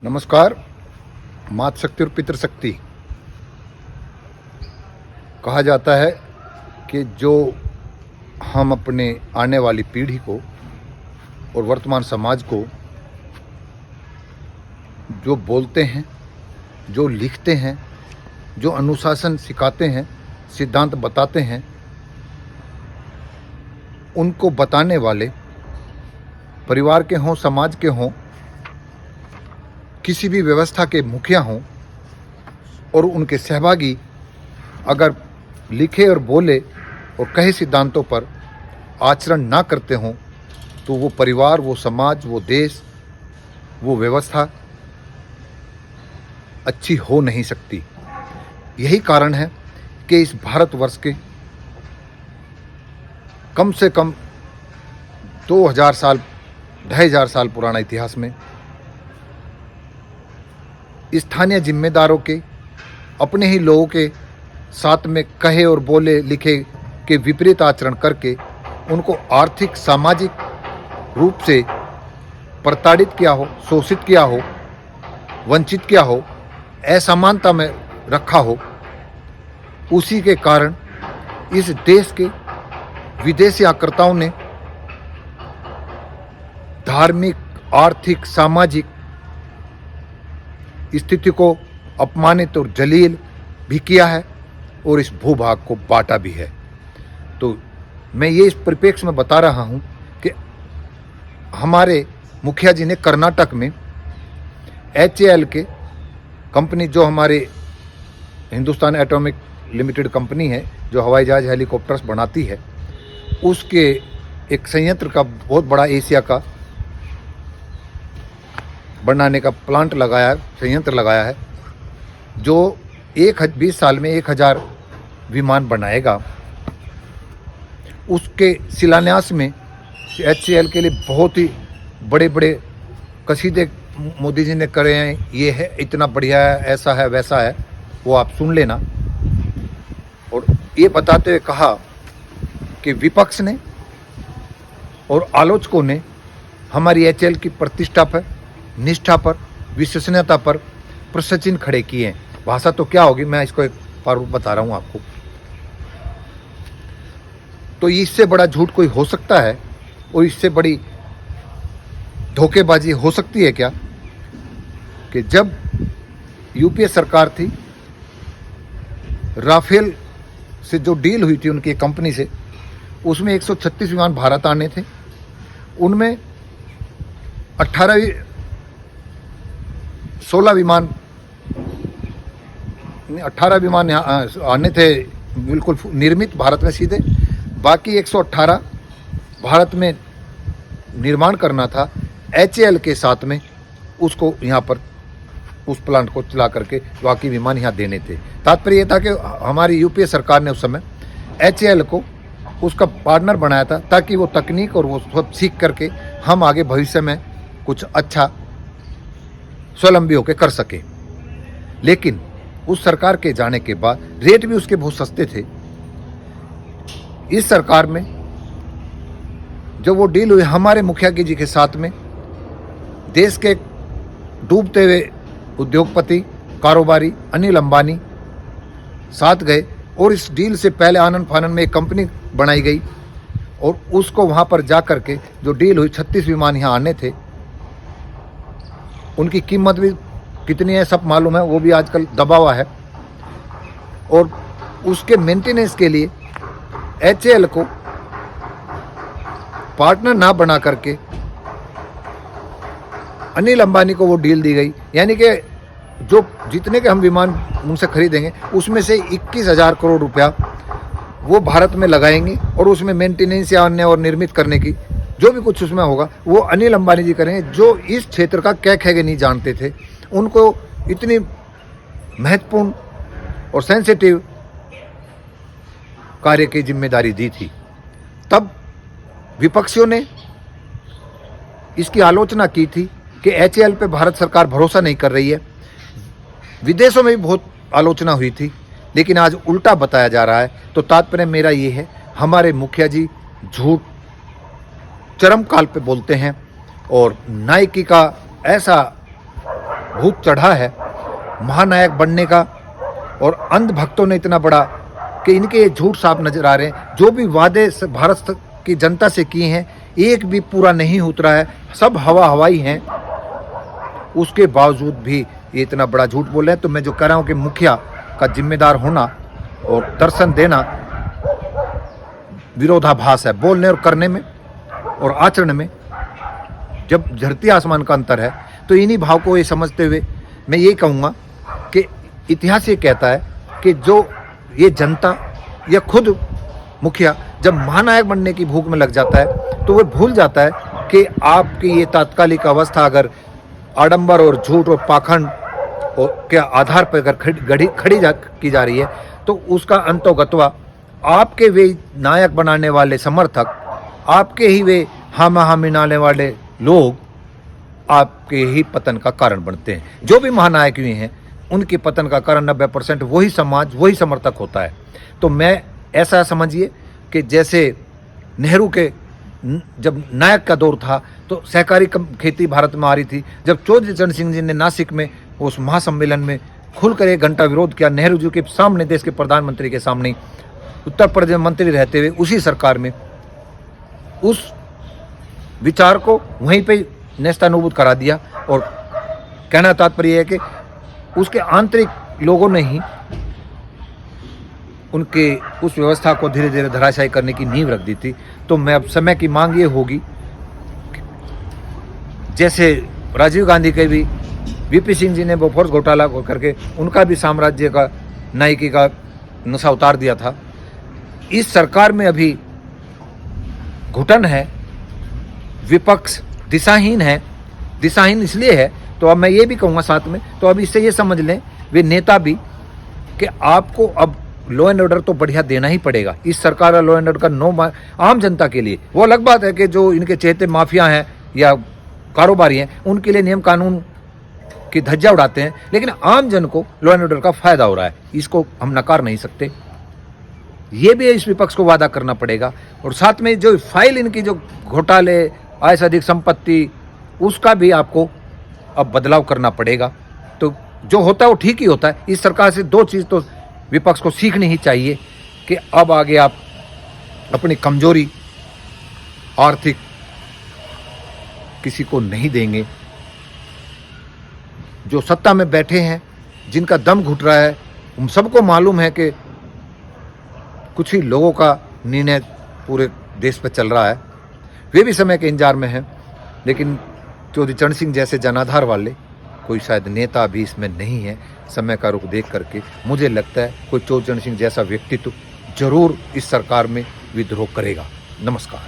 नमस्कार। मातृशक्ति और पितृशक्ति कहा जाता है कि जो हम अपने आने वाली पीढ़ी को और वर्तमान समाज को जो बोलते हैं, जो लिखते हैं, जो अनुशासन सिखाते हैं, सिद्धांत बताते हैं, उनको बताने वाले परिवार के हों, समाज के हों, किसी भी व्यवस्था के मुखिया हों और उनके सहभागी अगर लिखे और बोले और कहे सिद्धांतों पर आचरण ना करते हों तो वो परिवार, वो समाज, वो देश, वो व्यवस्था अच्छी हो नहीं सकती। यही कारण है कि इस भारतवर्ष के कम से कम 2000 साल, 2500 साल पुराना इतिहास में स्थानीय जिम्मेदारों के अपने ही लोगों के साथ में कहे और बोले लिखे के विपरीत आचरण करके उनको आर्थिक सामाजिक रूप से प्रताड़ित किया हो, शोषित किया हो, वंचित किया हो, असमानता में रखा हो। उसी के कारण इस देश के विदेशी आक्रताओं ने धार्मिक, आर्थिक, सामाजिक स्थिति को अपमानित और जलील भी किया है और इस भूभाग को बांटा भी है। तो मैं ये इस परिप्रेक्ष्य में बता रहा हूँ कि हमारे मुखिया जी ने कर्नाटक में HAL के कंपनी, जो हमारे हिंदुस्तान एटॉमिक लिमिटेड कंपनी है, जो हवाई जहाज हेलीकॉप्टर्स बनाती है, उसके एक संयंत्र का बहुत बड़ा एशिया का बनाने का प्लांट लगाया है, संयंत्र लगाया है, जो 20 साल में 1000 विमान बनाएगा। उसके शिलान्यास में HAL के लिए बहुत ही बड़े बड़े कसीदे मोदी जी ने करे हैं। ये है, इतना बढ़िया है, ऐसा है, वैसा है, वो आप सुन लेना। और ये बताते हुए कहा कि विपक्ष ने और आलोचकों ने हमारी HAL की प्रतिष्ठा पर, निष्ठा पर, विश्वसनीयता पर प्रश्नचिन्ह खड़े किए हैं। भाषा तो क्या होगी, मैं इसको एक प्रारूप बता रहा हूं आपको। तो इससे बड़ा झूठ कोई हो सकता है और इससे बड़ी धोखेबाजी हो सकती है क्या कि जब यूपीए सरकार थी, राफेल से जो डील हुई थी उनकी कंपनी से, उसमें 136 विमान भारत आने थे। उनमें 18 विमान आने थे बिल्कुल निर्मित भारत में सीधे। बाकी 118 भारत में निर्माण करना था, HAL के साथ में उसको यहाँ पर उस प्लांट को चला करके बाकी विमान यहाँ देने थे। तात्पर्य ये था कि हमारी यूपीए सरकार ने उस समय HAL को उसका पार्टनर बनाया था ताकि वो तकनीक और वो सब सीख करके हम आगे भविष्य में कुछ अच्छा स्वावलंबी होकर कर सके। लेकिन उस सरकार के जाने के बाद रेट भी उसके बहुत सस्ते थे। इस सरकार में जब वो डील हुई हमारे मुखिया जी के साथ में, देश के डूबते हुए उद्योगपति, कारोबारी अनिल अंबानी साथ गए और इस डील से पहले आनंद फानन में एक कंपनी बनाई गई और उसको वहाँ पर जा कर के जो डील हुई 36 विमान यहाँ आने थे, उनकी कीमत भी कितनी है सब मालूम है, वो भी आजकल दबा हुआ है। और उसके मेंटेनेंस के लिए HAL को पार्टनर ना बना करके अनिल अंबानी को वो डील दी गई। यानी कि जो जितने के हम विमान उनसे खरीदेंगे उसमें से 21,000 करोड़ रुपया वो भारत में लगाएंगे और उसमें मेंटेनेंस या अन्य और निर्मित करने की जो भी कुछ उसमें होगा वो अनिल अंबानी जी करेंगे, जो इस क्षेत्र का क्या खैगे नहीं जानते थे। उनको इतनी महत्वपूर्ण और सेंसिटिव कार्य की जिम्मेदारी दी थी। तब विपक्षियों ने इसकी आलोचना की थी कि HAL पे भारत सरकार भरोसा नहीं कर रही है। विदेशों में भी बहुत आलोचना हुई थी, लेकिन आज उल्टा बताया जा रहा है। तो तात्पर्य मेरा ये है, हमारे मुखिया जी झूठ चरम काल पे बोलते हैं और नाइकी का ऐसा भूत चढ़ा है महानायक बनने का, और अंध भक्तों ने इतना बड़ा कि इनके ये झूठ साफ नजर आ रहे हैं। जो भी वादे भारत की जनता से किए हैं एक भी पूरा नहीं उतरा है, सब हवा हवाई हैं। उसके बावजूद भी ये इतना बड़ा झूठ बोल रहे हैं। तो मैं जो कह रहा हूँ कि मुखिया का जिम्मेदार होना और दर्शन देना विरोधाभास है, बोलने और करने में और आचरण में जब धरती आसमान का अंतर है। तो इन्हीं भाव को ये समझते हुए मैं ये कहूँगा कि इतिहास ये कहता है कि जो ये जनता या खुद मुखिया जब महानायक बनने की भूख में लग जाता है तो वह भूल जाता है कि आपकी ये तात्कालिक अवस्था अगर आडंबर और झूठ और पाखंड और के आधार पर अगर की जा रही है तो उसका अंतोगत्वा आपके वे नायक बनाने वाले समर्थक, आपके ही वे हाँ मिलाने वाले लोग आपके ही पतन का कारण बनते हैं। जो भी महानायक हुए हैं उनके पतन का कारण 90% वही समाज, वही समर्थक होता है। तो मैं ऐसा समझिए कि जैसे नेहरू के जब नायक का दौर था तो सहकारी खेती भारत में आ रही थी। जब चौधरी चरण सिंह जी ने नासिक में उस महासम्मेलन में खुलकर 1 घंटा विरोध किया, नेहरू जी के सामने, देश के प्रधानमंत्री के सामने, उत्तर प्रदेश में मंत्री रहते हुए उसी सरकार में, उस विचार को वहीं पे नेस्तनाबूद करा दिया। और कहना तात्पर्य है कि उसके आंतरिक लोगों ने ही उनके उस व्यवस्था को धीरे धीरे धराशायी करने की नींव रख दी थी। तो मैं अब समय की मांग ये होगी, जैसे राजीव गांधी के भी वीपी सिंह जी ने बोफोर्स घोटाला करके उनका भी साम्राज्य का नायकी का नशा उतार दिया था, इस सरकार में अभी घुटन है, विपक्ष दिशाहीन है। दिशाहीन इसलिए है तो अब मैं ये भी कहूँगा साथ में, तो अब इससे ये समझ लें वे नेता भी कि आपको अब लॉ एंड ऑर्डर तो बढ़िया देना ही पड़ेगा। इस सरकार का लॉ एंड ऑर्डर का आम जनता के लिए, वो अलग बात है कि जो इनके चहेते माफिया हैं या कारोबारी हैं उनके लिए नियम कानून की धज्जा उड़ाते हैं, लेकिन आम जन को लॉ एंड ऑर्डर का फायदा हो रहा है, इसको हम नकार नहीं सकते। ये भी इस विपक्ष को वादा करना पड़ेगा। और साथ में जो फाइल इनकी जो घोटाले, आय से अधिक संपत्ति, उसका भी आपको अब बदलाव करना पड़ेगा। तो जो होता है वो ठीक ही होता है। इस सरकार से 2 चीज़ तो विपक्ष को सीखनी ही चाहिए कि अब आगे आप अपनी कमजोरी आर्थिक किसी को नहीं देंगे। जो सत्ता में बैठे हैं, जिनका दम घुट रहा है, हम सबको मालूम है कि कुछ ही लोगों का निर्णय पूरे देश पर चल रहा है, वे भी समय के इंतजार में हैं। लेकिन चौधरी चरण सिंह जैसे जनाधार वाले कोई शायद नेता भी इसमें नहीं है। समय का रुख देख करके मुझे लगता है कोई चौधरी चरण सिंह जैसा व्यक्तित्व जरूर इस सरकार में विद्रोह करेगा। नमस्कार।